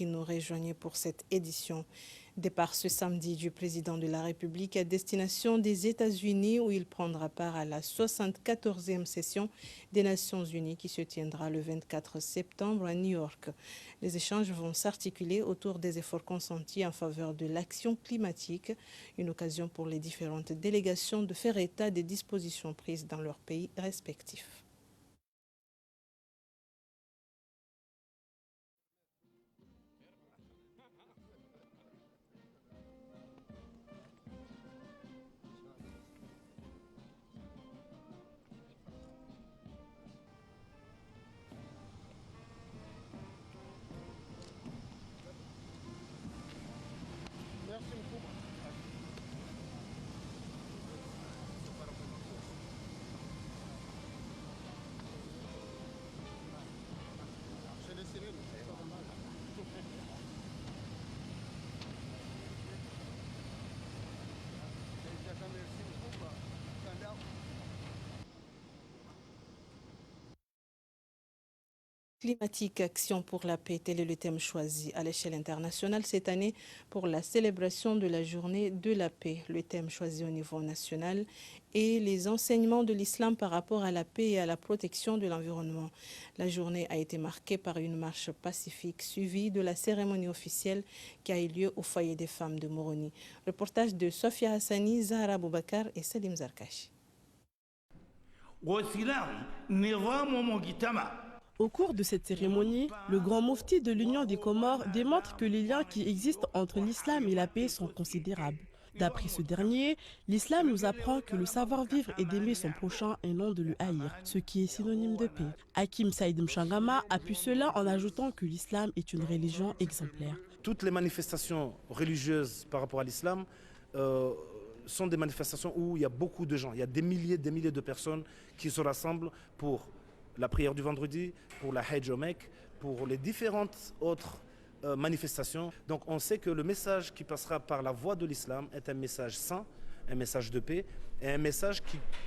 qui nous rejoignaient pour cette édition. Départ ce samedi du président de la République à destination des États-Unis où il prendra part à la 74e session des Nations Unies qui se tiendra le 24 septembre à New York. Les échanges vont s'articuler autour des efforts consentis en faveur de l'action climatique, une occasion pour les différentes délégations de faire état des dispositions prises dans leurs pays respectifs. Climatique, action pour la paix, tel est le thème choisi à l'échelle internationale cette année pour la célébration de la journée de la paix. Le thème choisi au niveau national est les enseignements de l'islam par rapport à la paix et à la protection de l'environnement. La journée a été marquée par une marche pacifique suivie de la cérémonie officielle qui a eu lieu au foyer des femmes de Moroni. Reportage de Sofia Hassani, Zahra Boubacar et Salim Zarkachi. Au cours de cette cérémonie, le grand moufti de l'Union des Comores démontre que les liens qui existent entre l'islam et la paix sont considérables. D'après ce dernier, l'islam nous apprend que le savoir-vivre est d'aimer son prochain et non de le haïr, ce qui est synonyme de paix. Hakim Saïd Mchangama appuie cela en ajoutant que l'islam est une religion exemplaire. Toutes les manifestations religieuses par rapport à l'islam sont des manifestations où il y a beaucoup de gens, il y a des milliers de personnes qui se rassemblent pour la prière du vendredi, pour la Hajj au Mecque, pour les différentes autres manifestations. Donc on sait que le message qui passera par la voie de l'islam est un message saint, un message de paix et un message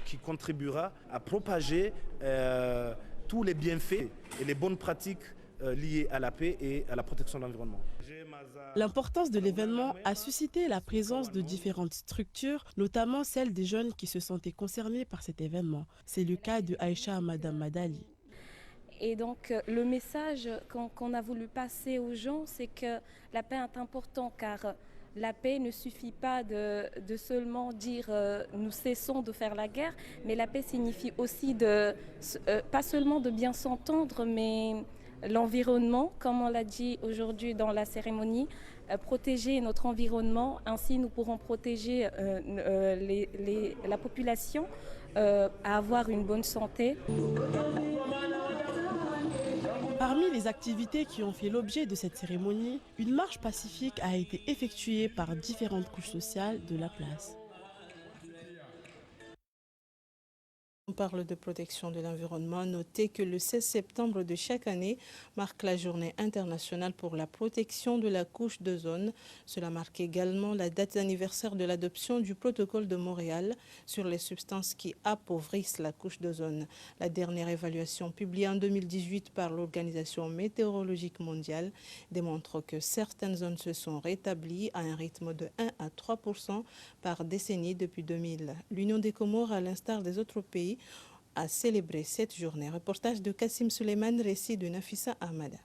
qui contribuera à propager tous les bienfaits et les bonnes pratiques liées à la paix et à la protection de l'environnement. L'importance de l'événement a suscité la présence de différentes structures, notamment celles des jeunes qui se sentaient concernés par cet événement. C'est le cas de Aïcha Madame Madali. Et donc le message qu'on a voulu passer aux gens, c'est que la paix est importante car la paix ne suffit pas de seulement dire nous cessons de faire la guerre, mais la paix signifie aussi pas seulement de bien s'entendre, mais l'environnement, comme on l'a dit aujourd'hui dans la cérémonie, protéger notre environnement, ainsi nous pourrons protéger la population à avoir une bonne santé. Parmi les activités qui ont fait l'objet de cette cérémonie, une marche pacifique a été effectuée par différentes couches sociales de la place. On parle de protection de l'environnement. Notez que le 16 septembre de chaque année marque la journée internationale pour la protection de la couche d'ozone. Cela marque également la date d'anniversaire de l'adoption du protocole de Montréal sur les substances qui appauvrissent la couche d'ozone. La dernière évaluation publiée en 2018 par l'Organisation météorologique mondiale démontre que certaines zones se sont rétablies à un rythme de 1 à 3% par décennie depuis 2000. L'Union des Comores, à l'instar des autres pays, a célébré cette journée. Reportage de Kassim Suleiman, récit de Nafissa Ahmada.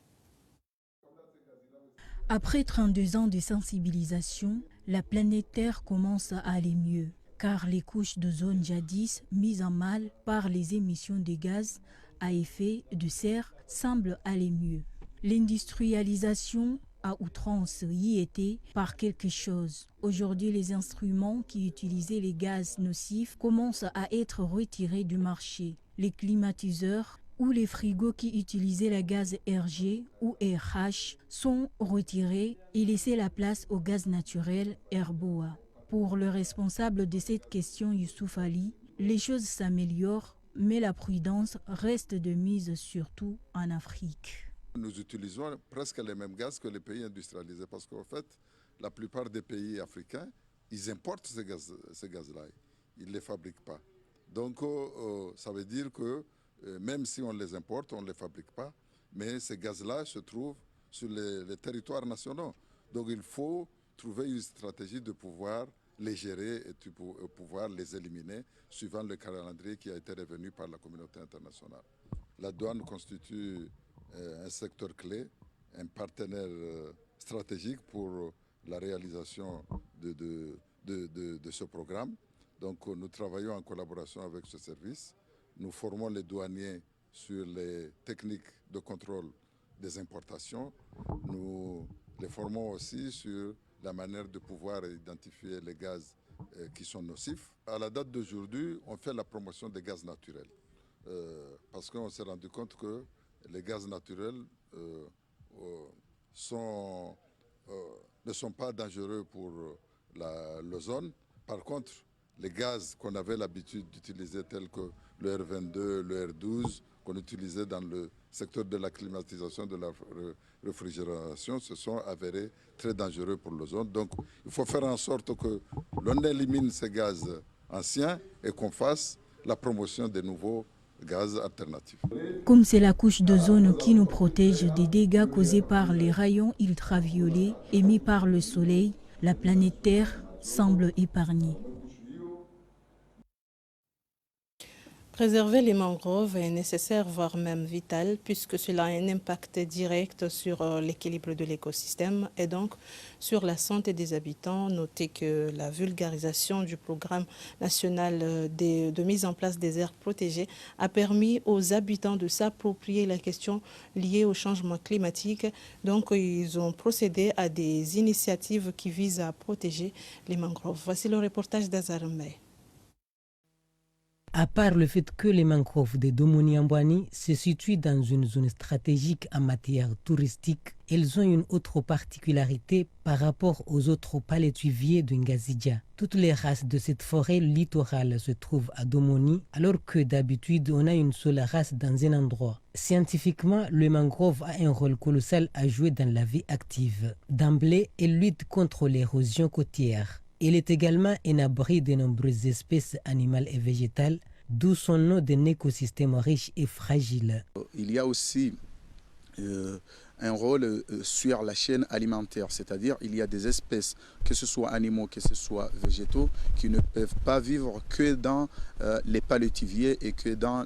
Après 32 ans de sensibilisation, la planète Terre commence à aller mieux, car les couches d'ozone jadis mises en mal par les émissions de gaz à effet de serre semblent aller mieux. L'industrialisation à outrance y était par quelque chose. Aujourd'hui, les instruments qui utilisaient les gaz nocifs commencent à être retirés du marché. Les climatiseurs ou les frigos qui utilisaient le gaz RG ou RH sont retirés et laissés la place au gaz naturel RBOA. Pour le responsable de cette question, Youssouf Ali, les choses s'améliorent, mais la prudence reste de mise surtout en Afrique. Nous utilisons presque les mêmes gaz que les pays industrialisés parce qu'en fait, la plupart des pays africains, ils importent ces gaz-là. Ils ne les fabriquent pas. Donc, ça veut dire que même si on les importe, on ne les fabrique pas. Mais ces gaz-là se trouvent les territoires nationaux. Donc il faut trouver une stratégie de pouvoir les gérer et de pouvoir les éliminer suivant le calendrier qui a été revenu par la communauté internationale. La douane constitue un secteur clé, un partenaire stratégique pour la réalisation de ce programme. Donc nous travaillons en collaboration avec ce service. Nous formons les douaniers sur les techniques de contrôle des importations. Nous les formons aussi sur la manière de pouvoir identifier les gaz qui sont nocifs. À la date d'aujourd'hui, on fait la promotion des gaz naturels parce qu'on s'est rendu compte que les gaz naturels ne sont pas dangereux pour l'ozone. Par contre, les gaz qu'on avait l'habitude d'utiliser tels que le R22, le R12, qu'on utilisait dans le secteur de la climatisation, de la réfrigération, se sont avérés très dangereux pour l'ozone. Donc il faut faire en sorte que l'on élimine ces gaz anciens et qu'on fasse la promotion des nouveaux gaz alternatifs. Comme c'est la couche d'ozone qui nous protège des dégâts causés par les rayons ultraviolets émis par le soleil, la planète Terre semble épargnée. Préserver les mangroves est nécessaire, voire même vital, puisque cela a un impact direct sur l'équilibre de l'écosystème et donc sur la santé des habitants. Notez que la vulgarisation du programme national de mise en place des aires protégées a permis aux habitants de s'approprier la question liée au changement climatique. Donc, ils ont procédé à des initiatives qui visent à protéger les mangroves. Voici le reportage d'Azarmé. À part le fait que les mangroves de Domoni-Ambwani se situent dans une zone stratégique en matière touristique, elles ont une autre particularité par rapport aux autres palétuviers de Ngazidja. Toutes les races de cette forêt littorale se trouvent à Domoni, alors que d'habitude on a une seule race dans un endroit. Scientifiquement, le mangrove a un rôle colossal à jouer dans la vie active. D'emblée, elle lutte contre l'érosion côtière. Il est également un abri de nombreuses espèces animales et végétales, d'où son nom d'un écosystème riche et fragile. Il y a aussi un rôle sur la chaîne alimentaire, c'est-à-dire il y a des espèces, que ce soit animaux, que ce soit végétaux, qui ne peuvent pas vivre que dans les palétuviers et que dans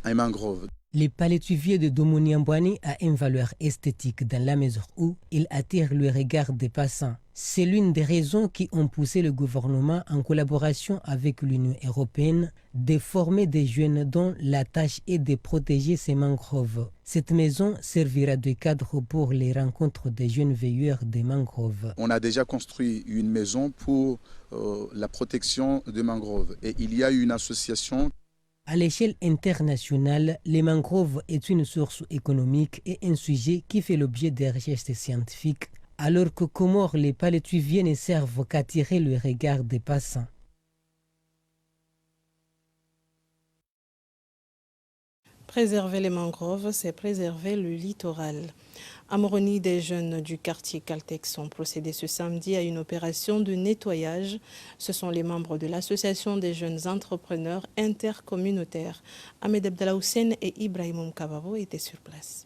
un mangrove. Les palétuviers de Domoni-Ambwani a une valeur esthétique dans la mesure où il attire le regard des passants. C'est l'une des raisons qui ont poussé le gouvernement, en collaboration avec l'Union européenne, de former des jeunes dont la tâche est de protéger ces mangroves. Cette maison servira de cadre pour les rencontres des jeunes veilleurs des mangroves. On a déjà construit une maison pour la protection des mangroves et il y a une association. À l'échelle internationale, les mangroves est une source économique et un sujet qui fait l'objet des recherches scientifiques, alors que Comores, les palétuviers ne servent qu'à attirer le regard des passants. Préserver les mangroves, c'est préserver le littoral. À Moroni, des jeunes du quartier Caltex ont procédé ce samedi à une opération de nettoyage. Ce sont les membres de l'association des jeunes entrepreneurs intercommunautaires. Ahmed Abdallah Hussein et Ibrahim Kababo étaient sur place.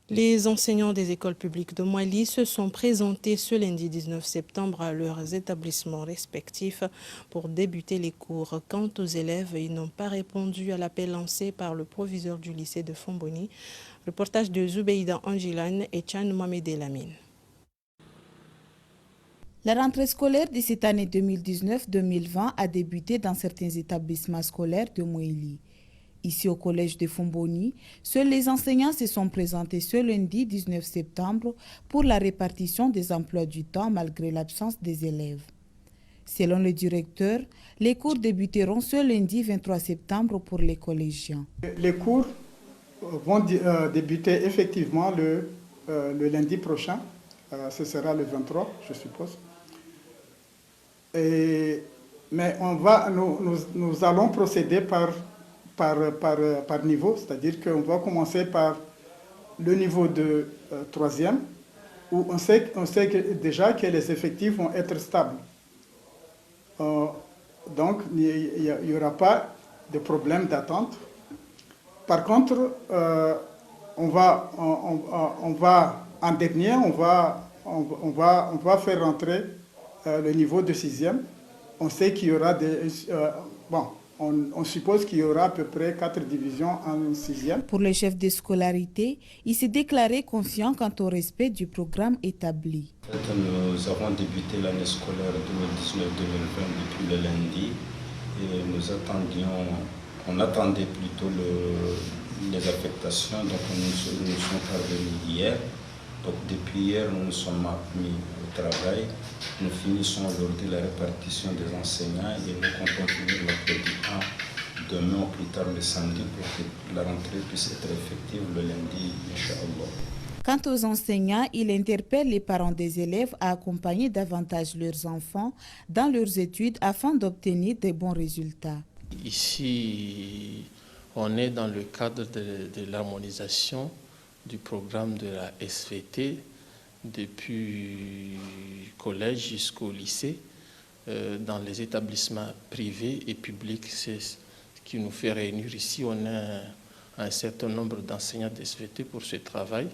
Les enseignants des écoles publiques de Mouali se sont présentés ce lundi 19 septembre à leurs établissements respectifs pour débuter les cours. Quant aux élèves, ils n'ont pas répondu à l'appel lancé par le proviseur du lycée de Fomboni. Reportage de Zubeida Angilan et Chan Mohamed Elamine. La rentrée scolaire de cette année 2019-2020 a débuté dans certains établissements scolaires de Mouali. Ici au collège de Fomboni, seuls les enseignants se sont présentés ce lundi 19 septembre pour la répartition des emplois du temps malgré l'absence des élèves. Selon le directeur, les cours débuteront ce lundi 23 septembre pour les collégiens. Les cours vont débuter effectivement le lundi prochain, ce sera le 23 je suppose. Mais nous allons procéder par niveau, c'est-à-dire qu'on va commencer par le niveau de 3e, où on sait déjà que les effectifs vont être stables. Donc, il n'y aura pas de problème d'attente. Par contre, on va en dernier, on va faire rentrer le niveau de 6e. On sait qu'il y aura on suppose qu'il y aura à peu près 4 divisions en 6e. Pour le chef de scolarité, il s'est déclaré confiant quant au respect du programme établi. Nous avons débuté l'année scolaire 2019-2020 depuis le lundi et on attendait plutôt les affectations, donc nous sommes parvenus hier. Donc depuis hier, nous nous sommes mis au travail. Nous finissons aujourd'hui la répartition des enseignants et nous comptons finir la période 1 demain ou plus tard le samedi pour que la rentrée puisse être effective le lundi, Inch'Allah. Quant aux enseignants, il interpelle les parents des élèves à accompagner davantage leurs enfants dans leurs études afin d'obtenir de bons résultats. Ici, on est dans le cadre de l'harmonisation du programme de la SVT depuis collège jusqu'au lycée. Dans les établissements privés et publics, c'est ce qui nous fait réunir ici. On a un certain nombre d'enseignants de SVT pour ce travail.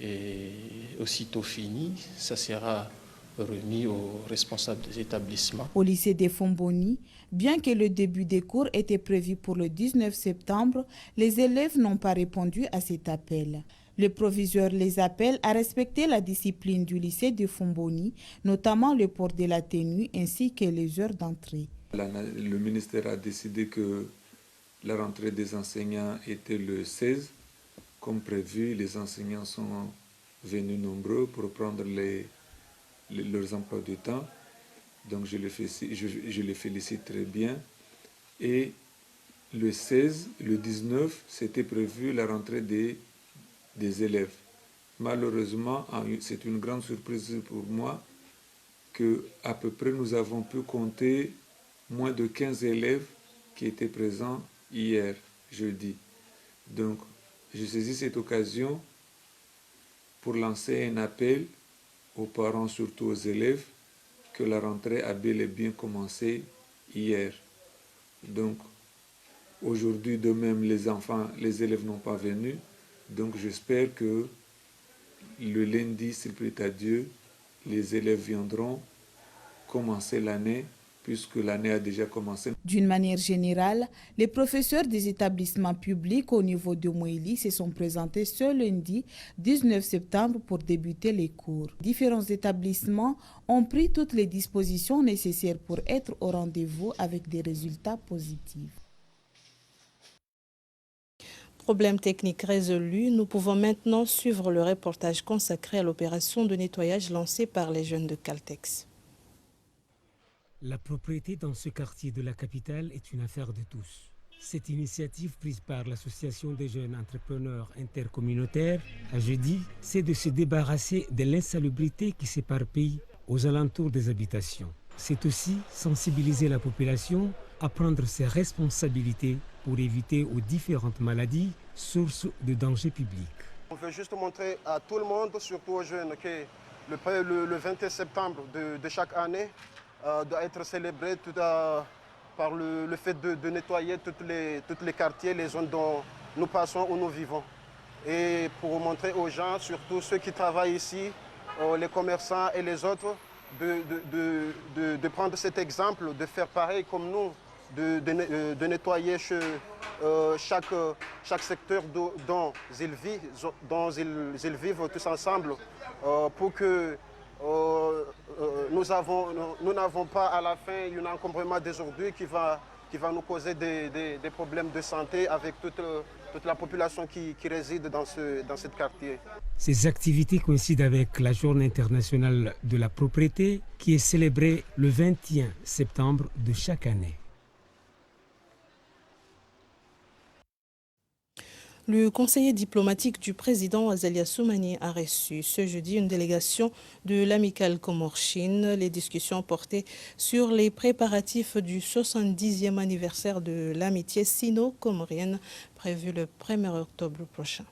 Et aussitôt fini, ça sera remis aux responsables des établissements. Au lycée des Fomboni, bien que le début des cours était prévu pour le 19 septembre, les élèves n'ont pas répondu à cet appel. Le proviseur les appelle à respecter la discipline du lycée de Fomboni, notamment le port de la tenue ainsi que les heures d'entrée. Le ministère a décidé que la rentrée des enseignants était le 16. Comme prévu, les enseignants sont venus nombreux pour prendre leurs emplois de temps. Donc je les félicite très bien. Et le 16, le 19, c'était prévu la rentrée des élèves. Malheureusement, c'est une grande surprise pour moi qu'à peu près nous avons pu compter moins de 15 élèves qui étaient présents hier, jeudi. Donc, je saisis cette occasion pour lancer un appel aux parents, surtout aux élèves, que la rentrée a bel et bien commencé hier. Donc, aujourd'hui, de même, les élèves n'ont pas venu. Donc, j'espère que le lundi, s'il plaît à Dieu, les élèves viendront commencer l'année, puisque l'année a déjà commencé. D'une manière générale, les professeurs des établissements publics au niveau de Moïli se sont présentés ce lundi 19 septembre pour débuter les cours. Différents établissements ont pris toutes les dispositions nécessaires pour être au rendez-vous avec des résultats positifs. Problème technique résolu, nous pouvons maintenant suivre le reportage consacré à l'opération de nettoyage lancée par les jeunes de Caltex. La propriété dans ce quartier de la capitale est une affaire de tous. Cette initiative prise par l'Association des jeunes entrepreneurs intercommunautaires, à jeudi, c'est de se débarrasser de l'insalubrité qui s'éparpille aux alentours des habitations. C'est aussi sensibiliser la population à prendre ses responsabilités pour éviter aux différentes maladies sources de danger public. On veut juste montrer à tout le monde, surtout aux jeunes, que le 21 septembre de chaque année doit être célébré par le fait de nettoyer tous les quartiers, les zones dont nous passons où nous vivons. Et pour montrer aux gens, surtout ceux qui travaillent ici, les commerçants et les autres, de prendre cet exemple, de faire pareil comme nous, de nettoyer chaque secteur dont ils vivent tous ensemble pour que nous n'avons pas à la fin un encombrement d'aujourd'hui qui va nous causer des problèmes de santé avec toute la population qui réside dans ce quartier. Ces activités coïncident avec la Journée internationale de la propriété qui est célébrée le 21 septembre de chaque année. Le conseiller diplomatique du président Azalia Soumani a reçu ce jeudi une délégation de l'amicale Comore-Chine. Les discussions portaient sur les préparatifs du 70e anniversaire de l'amitié sino-comorienne prévu le 1er octobre prochain.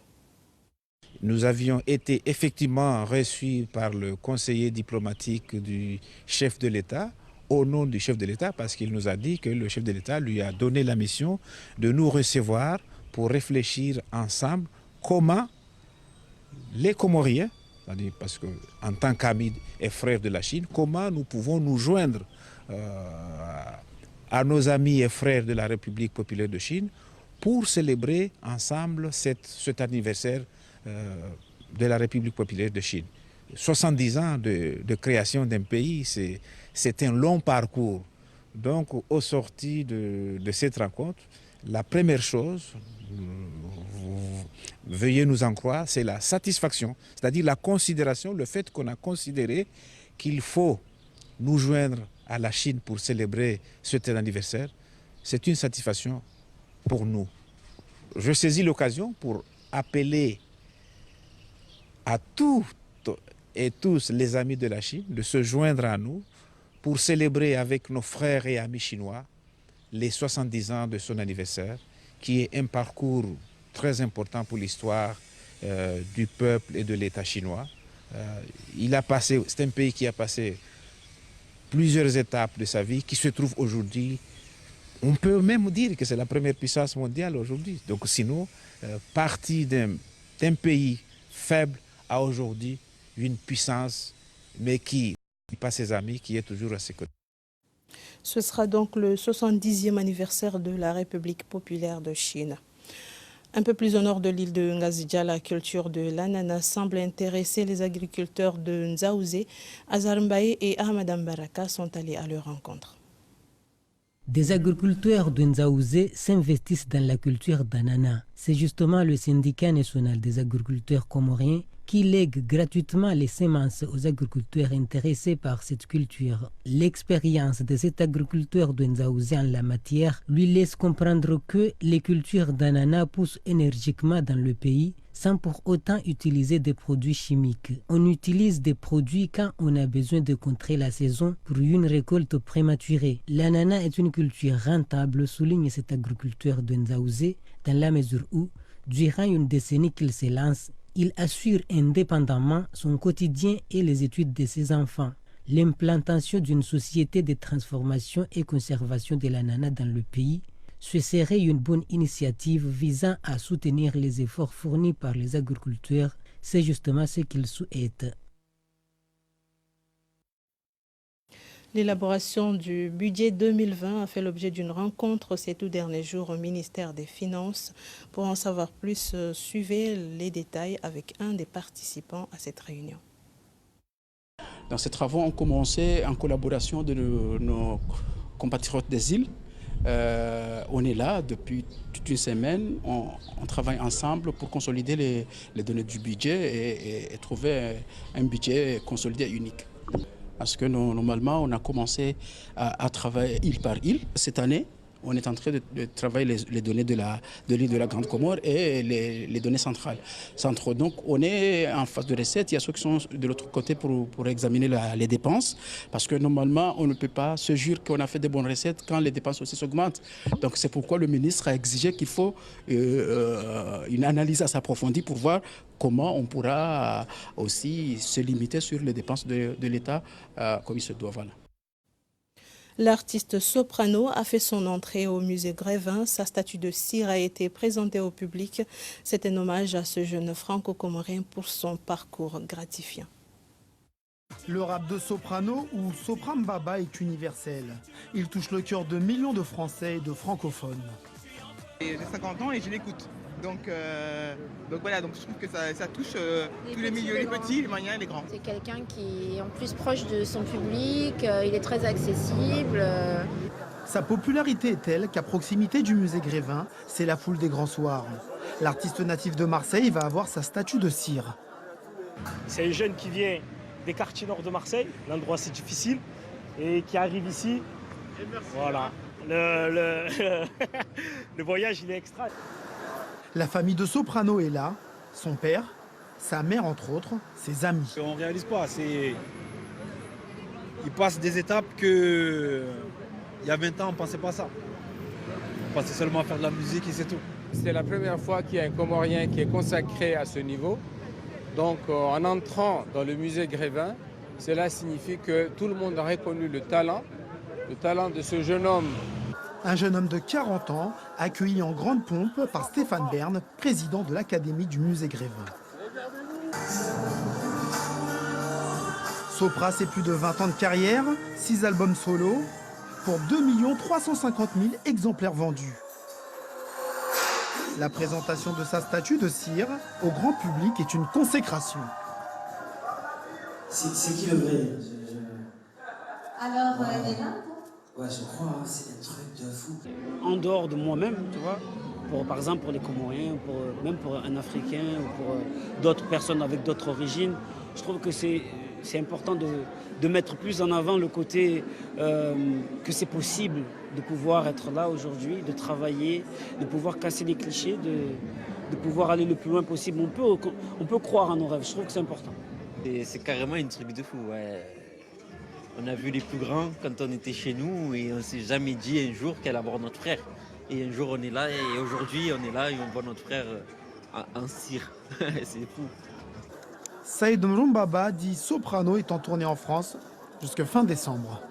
Nous avions été effectivement reçus par le conseiller diplomatique du chef de l'État au nom du chef de l'État parce qu'il nous a dit que le chef de l'État lui a donné la mission de nous recevoir pour réfléchir ensemble comment les Comoriens, c'est-à-dire parce qu'en tant qu'amis et frères de la Chine, comment nous pouvons nous joindre à nos amis et frères de la République populaire de Chine pour célébrer ensemble cet anniversaire de la République populaire de Chine. 70 ans de création d'un pays, c'est un long parcours. Donc, au sorti de cette rencontre, la première chose, veuillez nous en croire, c'est la satisfaction, c'est-à-dire la considération, le fait qu'on a considéré qu'il faut nous joindre à la Chine pour célébrer cet anniversaire, c'est une satisfaction pour nous. Je saisis l'occasion pour appeler à toutes et tous les amis de la Chine de se joindre à nous pour célébrer avec nos frères et amis chinois les 70 ans de son anniversaire, qui est un parcours très important pour l'histoire du peuple et de l'État chinois. C'est un pays qui a passé plusieurs étapes de sa vie, qui se trouve aujourd'hui, on peut même dire que c'est la première puissance mondiale aujourd'hui. Donc sinon, parti d'un pays faible à aujourd'hui une puissance, mais qui n'est pas ses amis, qui est toujours à ses côtés. Ce sera donc le 70e anniversaire de la République populaire de Chine. Un peu plus au nord de l'île de Ngazidja, la culture de l'ananas semble intéresser les agriculteurs de Nzaouzé. Azar Mbaye et Ahmad Ambaraka sont allés à leur rencontre. Des agriculteurs de Nzaouzé s'investissent dans la culture d'ananas. C'est justement le syndicat national des agriculteurs comoriens qui lègue gratuitement les semences aux agriculteurs intéressés par cette culture. L'expérience de cet agriculteur de Nzaouzé en la matière lui laisse comprendre que les cultures d'ananas poussent énergiquement dans le pays sans pour autant utiliser des produits chimiques. On utilise des produits quand on a besoin de contrer la saison pour une récolte prématurée. L'ananas est une culture rentable, souligne cet agriculteur de Nzaouzé, dans la mesure où, durant une décennie qu'il se lance, il assure indépendamment son quotidien et les études de ses enfants. L'implantation d'une société de transformation et conservation de l'ananas dans le pays, ce serait une bonne initiative visant à soutenir les efforts fournis par les agriculteurs. C'est justement ce qu'ils souhaitent. L'élaboration du budget 2020 a fait l'objet d'une rencontre ces tout derniers jours au ministère des Finances. Pour en savoir plus, suivez les détails avec un des participants à cette réunion. Dans ces travaux, on commençait en collaboration de nos compatriotes des îles. On est là depuis toute une semaine, on travaille ensemble pour consolider les données du budget et trouver un budget consolidé et unique. Parce que normalement, on a commencé à travailler île par île. Cette année, on est en train de travailler les données de l'île de la Grande Comore et les données centrales. Donc, on est en phase de recette. Il y a ceux qui sont de l'autre côté pour examiner les dépenses. Parce que normalement, on ne peut pas se jurer qu'on a fait des bonnes recettes quand les dépenses aussi s'augmentent. Donc, c'est pourquoi le ministre a exigé qu'il faut une analyse assez approfondie pour voir comment on pourra aussi se limiter sur les dépenses de l'État comme il se doit. Voilà. L'artiste soprano a fait son entrée au musée Grévin. Sa statue de cire a été présentée au public. C'est un hommage à ce jeune franco-comorien pour son parcours gratifiant. Le rap de soprano ou soprambaba est universel. Il touche le cœur de millions de Français et de francophones. J'ai 50 ans et je l'écoute. Donc voilà, donc je trouve que ça touche tous les milieux, les petits, les moyens et les grands. C'est quelqu'un qui est en plus proche de son public, il est très accessible. Sa popularité est telle qu'à proximité du musée Grévin, c'est la foule des grands soirs. L'artiste natif de Marseille va avoir sa statue de cire. C'est un jeune qui vient des quartiers nord de Marseille, l'endroit assez difficile, et qui arrive ici. Voilà, le voyage il est extra. La famille de soprano est là, son père, sa mère entre autres, ses amis. On ne réalise pas, il passe des étapes que il y a 20 ans on ne pensait pas ça. On pensait seulement à faire de la musique et c'est tout. C'est la première fois qu'il y a un Comorien qui est consacré à ce niveau. Donc en entrant dans le musée Grévin, cela signifie que tout le monde a reconnu le talent le talent de ce jeune homme. Un jeune homme de 40 ans, accueilli en grande pompe par Stéphane Bern, président de l'Académie du musée Grévin. Sopra, c'est plus de 20 ans de carrière, 6 albums solo, pour 2 350 000 exemplaires vendus. La présentation de sa statue de cire au grand public est une consécration. C'est qui le vrai? Alors, elle est là? Ouais, je crois, c'est un truc de fou. En dehors de moi-même, tu vois, par exemple pour les Comoriens, même pour un Africain ou pour d'autres personnes avec d'autres origines, je trouve que c'est important de mettre plus en avant le côté que c'est possible de pouvoir être là aujourd'hui, de travailler, de pouvoir casser les clichés, de pouvoir aller le plus loin possible. On peut croire en nos rêves, je trouve que c'est important. C'est carrément un truc de fou, ouais. On a vu les plus grands quand on était chez nous et on ne s'est jamais dit un jour qu'elle allait avoir notre frère. Et un jour on est là et aujourd'hui on est là et on voit notre frère en cire. C'est fou. Saïd Mroumbaba dit Soprano est en tournée en France jusqu'à fin décembre.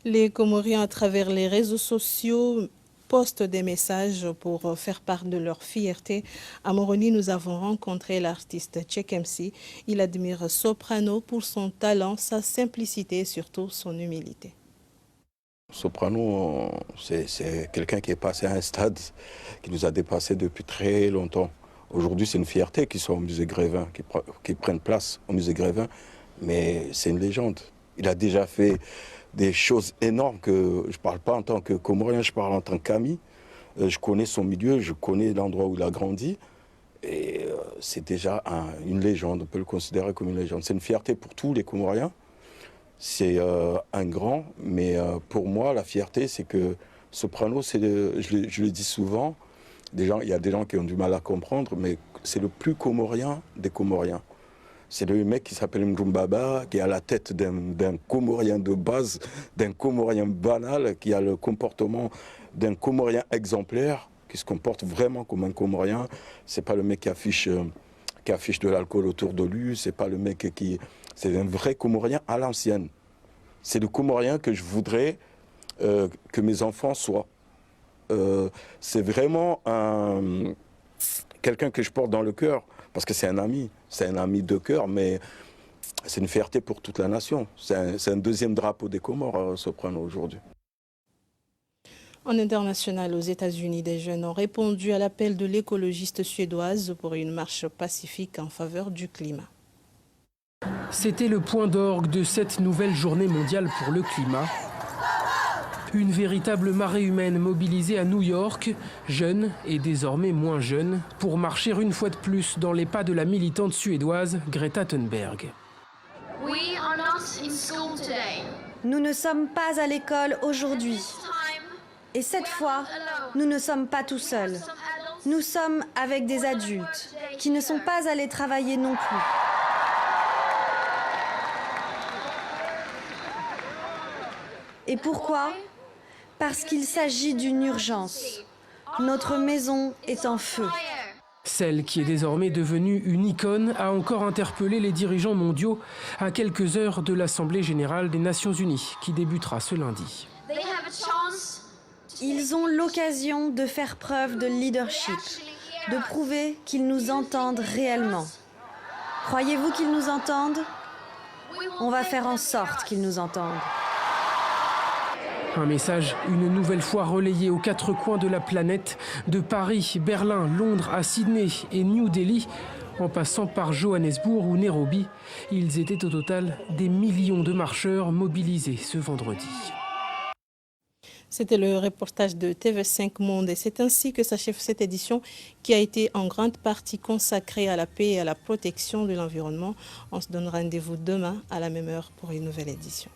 Les Comoriens, à travers les réseaux sociaux, postent des messages pour faire part de leur fierté. À Moroni, nous avons rencontré l'artiste Cheikh MC. Il admire Soprano pour son talent, sa simplicité et surtout son humilité. Soprano, c'est quelqu'un qui est passé à un stade qui nous a dépassé depuis très longtemps. Aujourd'hui, c'est une fierté qu'il soit au musée Grévin, qu'il prenne place au musée Grévin, mais c'est une légende. Il a déjà fait des choses énormes que je ne parle pas en tant que Comorien, je parle en tant qu'ami. Je connais son milieu, je connais l'endroit où il a grandi. Et c'est déjà une légende, on peut le considérer comme une légende. C'est une fierté pour tous les Comoriens. C'est un grand, mais pour moi, la fierté, c'est que Soprano, je le dis souvent, il y a des gens qui ont du mal à comprendre, mais c'est le plus Comorien des Comoriens. C'est le mec qui s'appelle Mroumbaba, qui est à la tête d'un Comorien de base, d'un Comorien banal, qui a le comportement d'un Comorien exemplaire, qui se comporte vraiment comme un Comorien. C'est pas le mec qui affiche de l'alcool autour de lui, c'est pas le mec qui... C'est un vrai Comorien à l'ancienne. C'est le Comorien que je voudrais que mes enfants soient. C'est vraiment quelqu'un que je porte dans le cœur, parce que c'est un ami de cœur, mais c'est une fierté pour toute la nation. C'est un deuxième drapeau des Comores, Soprano, aujourd'hui. En international, aux États-Unis, des jeunes ont répondu à l'appel de l'écologiste suédoise pour une marche pacifique en faveur du climat. C'était le point d'orgue de cette nouvelle journée mondiale pour le climat. Une véritable marée humaine mobilisée à New York, jeunes et désormais moins jeunes, pour marcher une fois de plus dans les pas de la militante suédoise Greta Thunberg. Nous ne sommes pas à l'école aujourd'hui. Et cette fois, nous ne sommes pas tout seuls. Nous sommes avec des adultes qui ne sont pas allés travailler non plus. Et pourquoi ? Parce qu'il s'agit d'une urgence. Notre maison est en feu. Celle qui est désormais devenue une icône a encore interpellé les dirigeants mondiaux à quelques heures de l'Assemblée générale des Nations unies qui débutera ce lundi. Ils ont l'occasion de faire preuve de leadership, de prouver qu'ils nous entendent réellement. Croyez-vous qu'ils nous entendent ? On va faire en sorte qu'ils nous entendent. Un message une nouvelle fois relayé aux quatre coins de la planète, de Paris, Berlin, Londres à Sydney et New Delhi, en passant par Johannesburg ou Nairobi. Ils étaient au total des millions de marcheurs mobilisés ce vendredi. C'était le reportage de TV5 Monde et c'est ainsi que s'achève cette édition qui a été en grande partie consacrée à la paix et à la protection de l'environnement. On se donne rendez-vous demain à la même heure pour une nouvelle édition.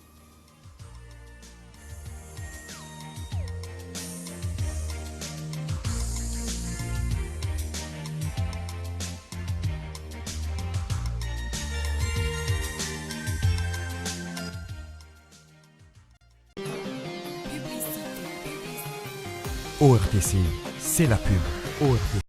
ORTC, c'est la pub. ORTC.